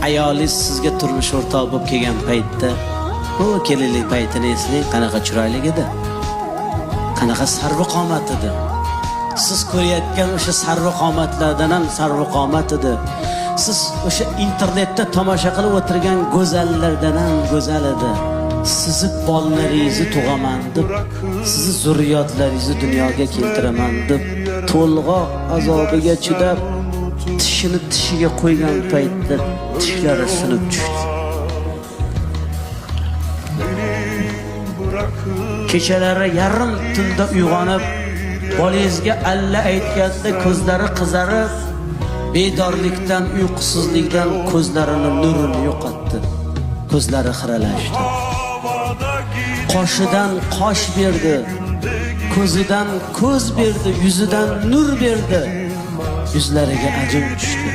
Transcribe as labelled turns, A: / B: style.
A: ayolingiz sizga turmush o'rtoq bo'lib kelgan paytda, bu kelinlik paytini eslang, qanaqa chiroyli edi. Qanaqa sarvqomat edi. Siz ko'rayotgan o'sha sarvqomatlardan ham sarvqomat edi. Siz o'sha internetda tomosha qilib o'tirgan go'zallardan ham go'zal edi. Sizni bolalaringizni tug'aman deb, sizni zurriyotlaringizni dunyoga keltiraman deb, to'lg'oq azobiga chidab, tishini tishiga qo'ygan paytda tishlari sinib tushdi. Kechalari yarim tunda uyg'onib, bolangizga alla aytganda ko'zlari qizarib, bedorlikdan, uyqusizlikdan ko'zlarining nurini yo'qotdi. Ko'zlari xiralashdi. Qoshidan qosh berdi, ko'zidan ko'z berdi, yuzidan nur berdi. Yuzlariga ajin tushdi.